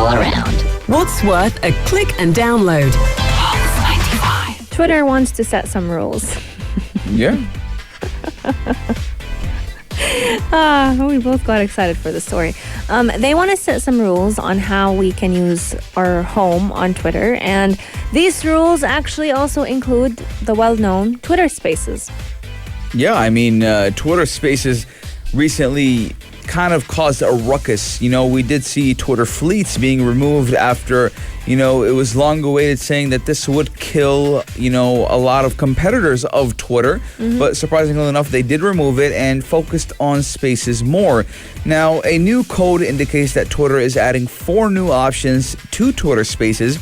all around. What's worth a click and download? Pulse 95. Twitter wants to set some rules. Yeah. We both got excited for the story. They want to set some rules on how we can use our home on Twitter. And these rules actually also include the well-known Twitter Spaces. Yeah, I mean, Twitter Spaces recently kind of caused a ruckus. You know, we did see Twitter fleets being removed after, it was long awaited, saying that this would kill, a lot of competitors of Twitter. But surprisingly enough, they did remove it and focused on Spaces more. Now, a new code indicates that Twitter is adding 4 new options to Twitter Spaces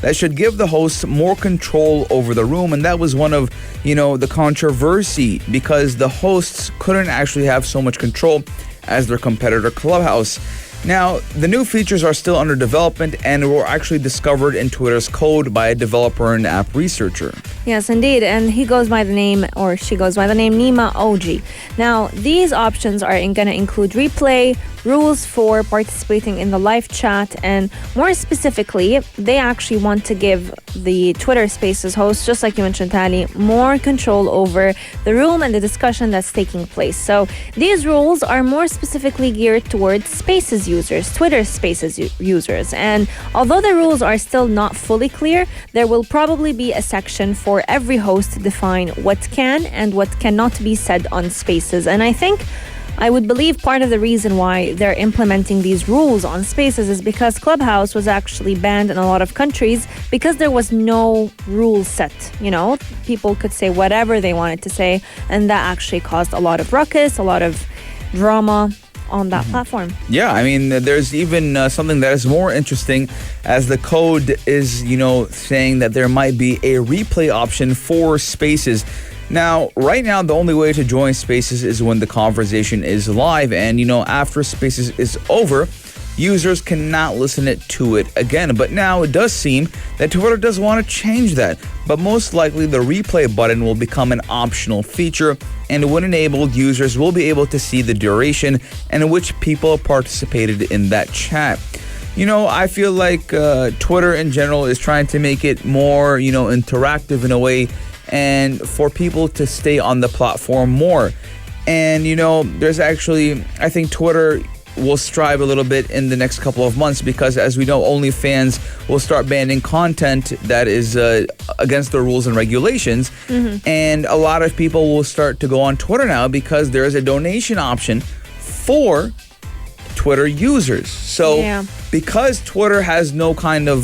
that should give the hosts more control over the room. And that was one of, the controversy, because the hosts couldn't actually have so much control as their competitor Clubhouse. Now, the new features are still under development and were actually discovered in Twitter's code by a developer and app researcher. Yes, indeed. And he goes by the name, or she goes by the name, Nima OG. Now, these options are going to include replay, rules for participating in the live chat, and more specifically, they actually want to give the Twitter Spaces host, just like you mentioned, Tali, more control over the room and the discussion that's taking place. So these rules are more specifically geared towards Spaces users, Twitter Spaces users. And although the rules are still not fully clear, there will probably be a section for every host to define what can and what cannot be said on Spaces. And I would believe part of the reason why they're implementing these rules on Spaces is because Clubhouse was actually banned in a lot of countries because there was no rule set. People could say whatever they wanted to say, and that actually caused a lot of ruckus, a lot of drama on that platform. Yeah, I mean, there's even something that is more interesting, as the code is, saying that there might be a replay option for Spaces. Now, right now, the only way to join Spaces is when the conversation is live, and, after Spaces is over, users cannot listen to it again. But now it does seem that Twitter does want to change that. But most likely, the replay button will become an optional feature, and when enabled, users will be able to see the duration and in which people participated in that chat. I feel like Twitter in general is trying to make it more, interactive in a way, and for people to stay on the platform more. And, there's actually, I think Twitter will strive a little bit in the next couple of months, because as we know, OnlyFans will start banning content that is against the rules and regulations. And a lot of people will start to go on Twitter now because there is a donation option for Twitter users. So because Twitter has no kind of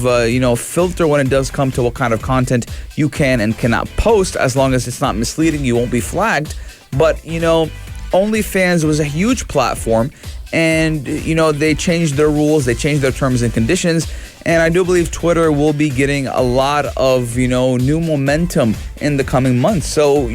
filter when it does come to what kind of content you can and cannot post, as long as it's not misleading, you won't be flagged. But OnlyFans was a huge platform, and they changed their rules, they changed their terms and conditions, and I do believe Twitter will be getting a lot of new momentum in the coming months. So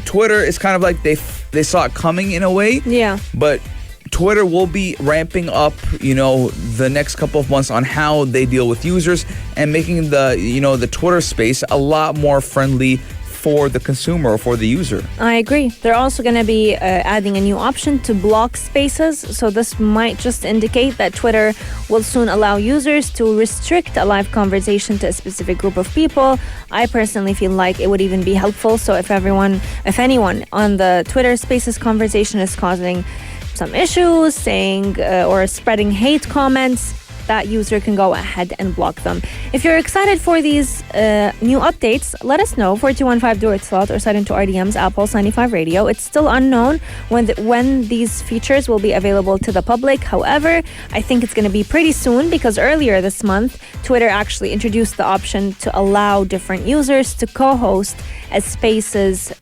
Twitter is kind of like they saw it coming in a way. Yeah. But Twitter will be ramping up, the next couple of months on how they deal with users and making the Twitter space a lot more friendly for the consumer or for the user. I agree. They're also going to be adding a new option to block Spaces. So this might just indicate that Twitter will soon allow users to restrict a live conversation to a specific group of people. I personally feel like it would even be helpful. So if anyone on the Twitter Spaces conversation is causing some issues, saying or spreading hate comments, that user can go ahead and block them. If you're excited for these new updates, let us know. 4215 do it slot or slide into RDM's at Pulse 95 Radio. It's still unknown when these features will be available to the public. However, I think it's going to be pretty soon, because earlier this month, Twitter actually introduced the option to allow different users to co-host as Spaces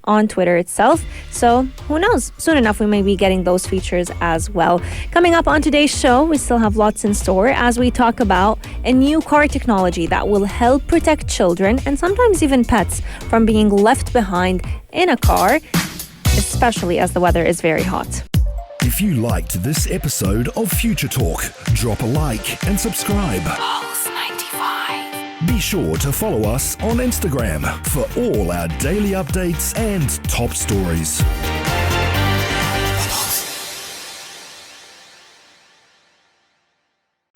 on Twitter itself. So who knows? Soon enough, we may be getting those features as well. Coming up on today's show, we still have lots in store as we talk about a new car technology that will help protect children and sometimes even pets from being left behind in a car, especially as the weather is very hot. If you liked this episode of Future Talk, drop a like and subscribe. Pulse 95. Be sure to follow us on Instagram for all our daily updates and top stories.